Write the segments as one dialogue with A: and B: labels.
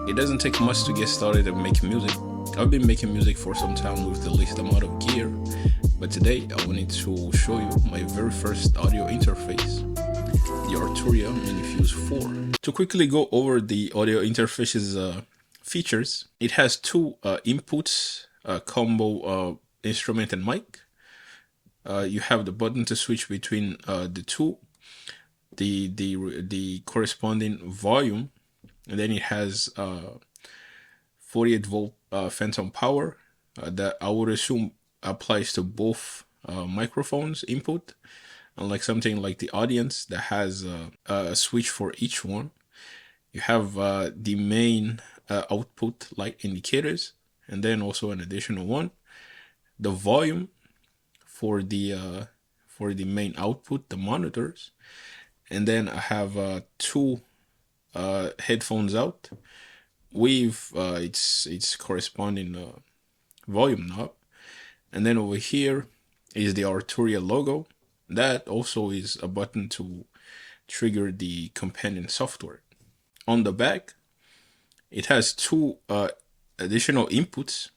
A: It doesn't take much to get started and make music. I've been making music for some time with the least amount of gear, but today I wanted to show you my very first audio interface, the Arturia MiniFuse 4. To quickly go over the audio interface's features, it has two inputs, combo instrument and mic. You have the button to switch between the two, the corresponding volume, and then it has 48 volt phantom power that I would assume applies to both microphones input, unlike something like the audience that has a switch for each one. You have the main output light indicators, and then also an additional one, the volume for the main output, the monitors, and then I have two headphones out with its corresponding volume knob, and then over here is the Arturia logo. That also is a button to trigger the companion software. On the back, it has two additional inputs.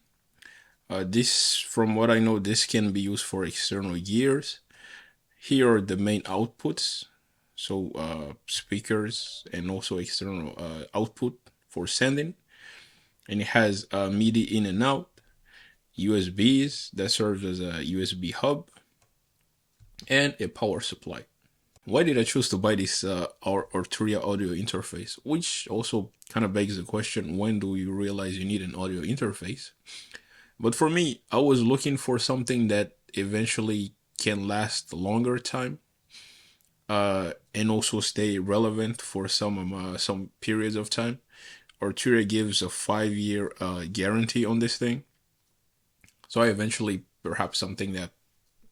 A: This, from what I know, this can be used for external gears. Here are the main outputs, so speakers and also external output for sending. And it has MIDI in and out, USBs that serves as a USB hub, and a power supply. Why did I choose to buy this Arturia audio interface? Which also kind of begs the question, when do you realize you need an audio interface? But for me, I was looking for something that eventually can last longer time, and also stay relevant for some periods of time. Arturia gives a 5-year guarantee on this thing, so I eventually perhaps something that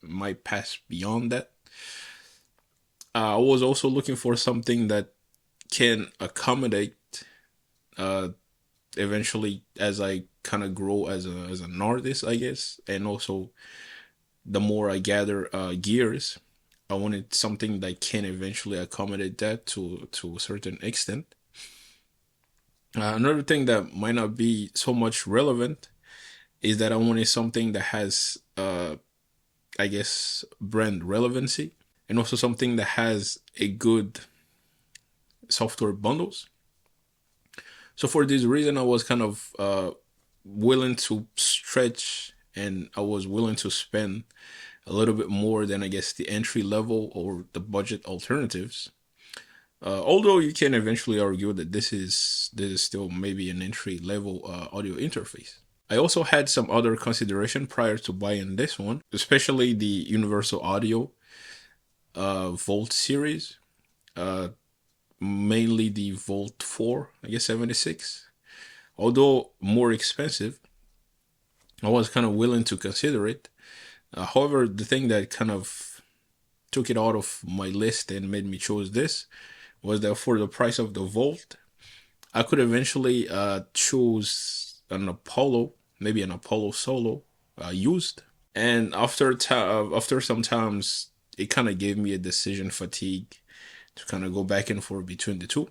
A: might pass beyond that. I was also looking for something that can accommodate eventually as I kind of grow as an artist, I guess, and also the more I gather gears, I wanted something that can eventually accommodate that to a certain extent. Another thing that might not be so much relevant is that I wanted something that has, I guess, brand relevancy, and also something that has a good software bundles. So for this reason, I was kind of willing to stretch, and I was willing to spend a little bit more than, I guess, the entry level or the budget alternatives. Although you can eventually argue that this is still maybe an entry level audio interface. I also had some other consideration prior to buying this one, especially the Universal Audio Volt series, mainly the Volt 4, I guess 76. Although more expensive, I was kind of willing to consider it. However, the thing that kind of took it out of my list and made me choose this was that for the price of the Volt, I could eventually choose an Apollo, maybe an Apollo Solo used. And after some times, it kind of gave me a decision fatigue to kind of go back and forth between the two.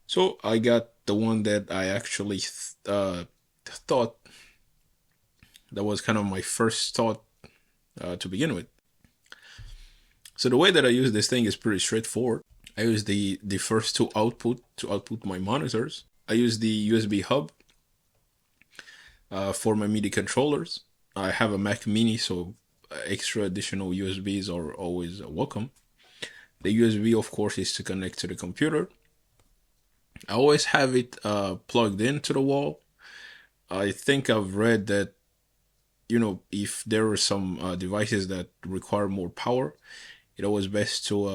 A: So I got the one that I actually thought that was kind of my first thought to begin with. So the way that I use this thing is pretty straightforward. I use the first two output to output my monitors. I use the USB hub for my MIDI controllers. I have a Mac Mini, so extra additional USBs are always welcome. The USB, of course, is to connect to the computer. I always have it plugged into the wall. I think I've read that, you know, if there are some devices that require more power, it always best to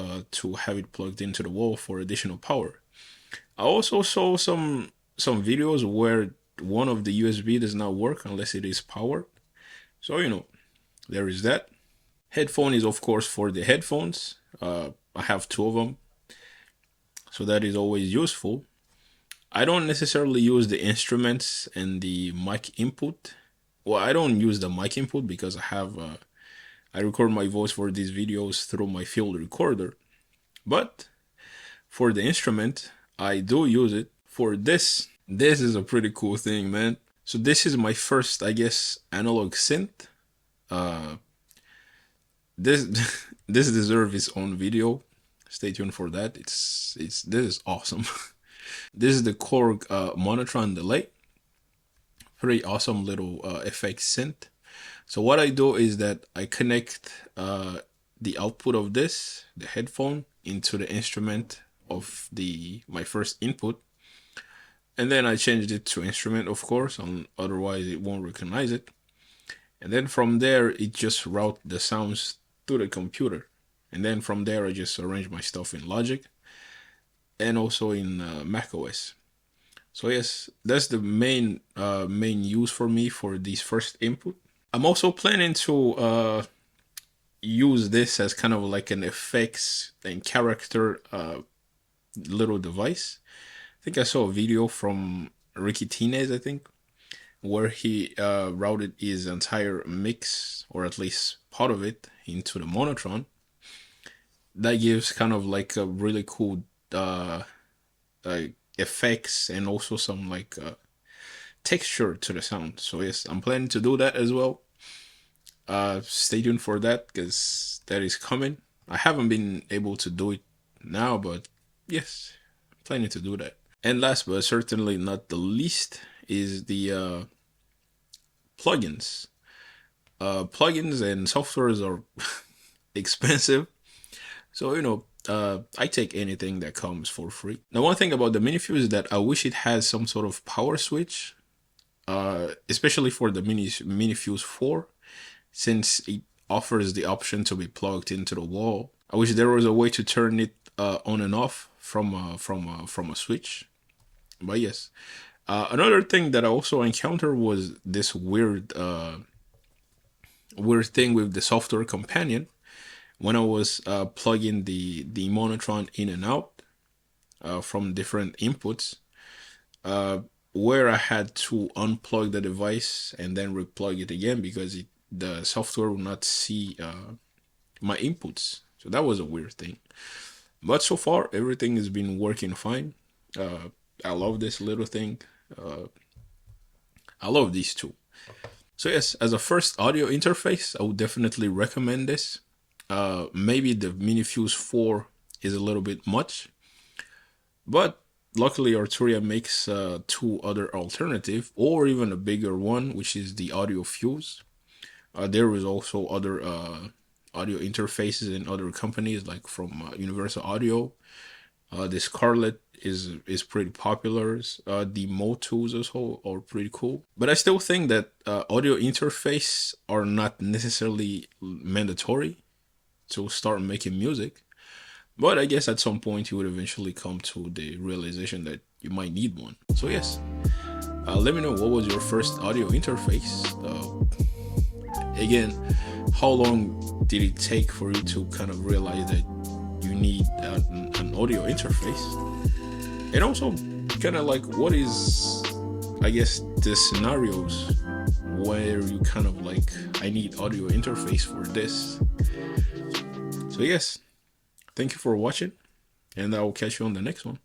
A: have it plugged into the wall for additional power. I also saw some videos where one of the USB does not work unless it is powered. So, you know, there is that. Headphone is, of course, for the headphones. I have two of them, so that is always useful. I don't necessarily use the instruments and the mic input. Well, I don't use the mic input because I record my voice for these videos through my field recorder. But for the instrument, I do use it. For this This is a pretty cool thing, man. So this is my first, I guess, analog synth. Uh, this this deserves its own video. Stay tuned for that. It's this is awesome. This is the Korg Monotron delay. Pretty awesome little effect synth. So what I do is that I connect the output of this, the headphone, into the instrument of my first input, and then I changed it to instrument, of course, otherwise it won't recognize it. And then from there, it just route the sounds to the computer, and then from there I just arrange my stuff in Logic and also in Mac OS. So yes, that's the main use for me for this first input. I'm also planning to use this as kind of like an effects and character little device. I think I saw a video from Ricky Tinez, I think, where he routed his entire mix, or at least part of it, into the Monotron. That gives kind of like a really cool effects and also some like texture to the sound. So yes, I'm planning to do that as well. Stay tuned for that because that is coming. I haven't been able to do it now, but yes, I'm planning to do that. And last but certainly not the least is the plugins. Plugins and softwares are expensive, so I take anything that comes for free. Now, one thing about the MiniFuse is that I wish it has some sort of power switch, especially for the MiniFuse 4, since it offers the option to be plugged into the wall. I wish there was a way to turn it on and off from a switch. But yes, another thing that I also encountered was this weird thing with the software companion. When I was plugging the Monotron in and out from different inputs, where I had to unplug the device and then replug it again because the software would not see my inputs. So that was a weird thing. But so far, everything has been working fine. I love this little thing. I love these two. So yes, as a first audio interface, I would definitely recommend this. Maybe the MiniFuse 4 is a little bit much, but luckily Arturia makes two other alternative, or even a bigger one, which is the Audio Fuse. There is also other audio interfaces in other companies, like from Universal Audio. The Scarlett is pretty popular. The Motus also are pretty cool. But I still think that audio interface are not necessarily mandatory to start making music. But I guess at some point you would eventually come to the realization that you might need one. So yes, let me know what was your first audio interface. Again, how long did it take for you to kind of realize that you need an audio interface? And also kind of like, what is, I guess, the scenarios where you kind of like, I need audio interface for this. So yes, thank you for watching, and I will catch you on the next one.